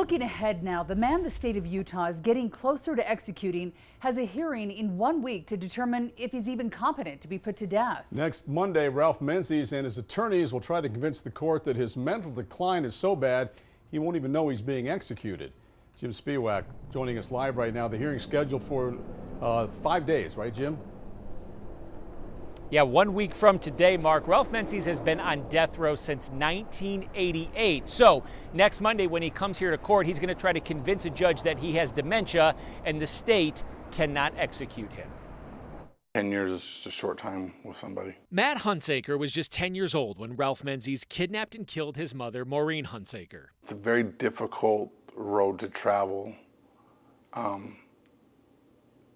Looking ahead now, the man the state of Utah is getting closer to executing has a hearing in 1 week to determine if he's even competent to be put to death. Next Monday, Ralph Menzies and his attorneys will try to convince the court that his mental decline is so bad he won't even know he's being executed. Jim Spiewak joining us live right now. The hearing's scheduled for 5 days, right, Jim? Yeah, 1 week from today, Mark. Ralph Menzies has been on death row since 1988. So next Monday when he comes here to court, he's going to try to convince a judge that he has dementia and the state cannot execute him. 10 years is just a short time with somebody. Matt Hunsaker was just 10 years old when Ralph Menzies kidnapped and killed his mother, Maurine Hunsaker. It's a very difficult road to travel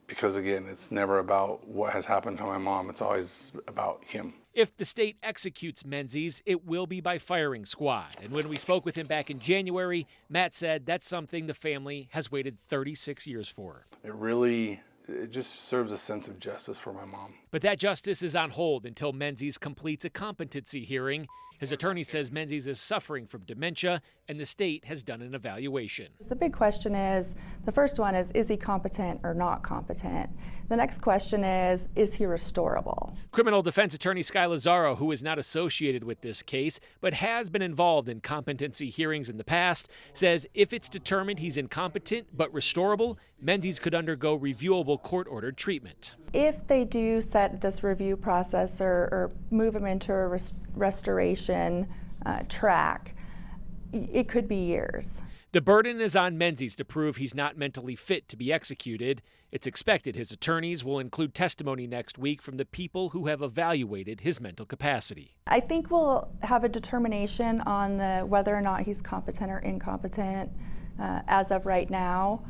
because, again, it's never about what has happened to my mom. It's always about him. If the state executes Menzies, it will be by firing squad. And when we spoke with him back in January, Matt said that's something the family has waited 36 years for. It just serves a sense of justice for my mom. But that justice is on hold until Menzies completes a competency hearing. His attorney says Menzies is suffering from dementia and the state has done an evaluation. The big question is, the first one is he competent or not competent? The next question is he restorable? Criminal defense attorney Sky Lazaro, who is not associated with this case but has been involved in competency hearings in the past, says if it's determined he's incompetent but restorable, Menzies could undergo reviewable court-ordered treatment. If they do set this review process or move him into a restoration track, it could be years. The burden is on Menzies to prove he's not mentally fit to be executed. It's expected his attorneys will include testimony next week from the people who have evaluated his mental capacity. I think we'll have a determination on whether or not he's competent or incompetent as of right now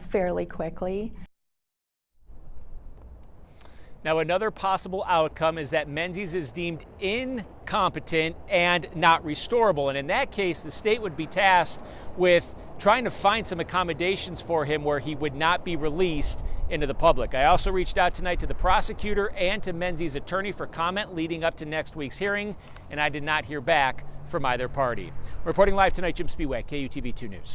fairly quickly. Now, another possible outcome is that Menzies is deemed incompetent and not restorable. And in that case, the state would be tasked with trying to find some accommodations for him where he would not be released into the public. I also reached out tonight to the prosecutor and to Menzies' attorney for comment leading up to next week's hearing, and I did not hear back from either party. Reporting live tonight, Jim Spiewak, KUTV 2 News.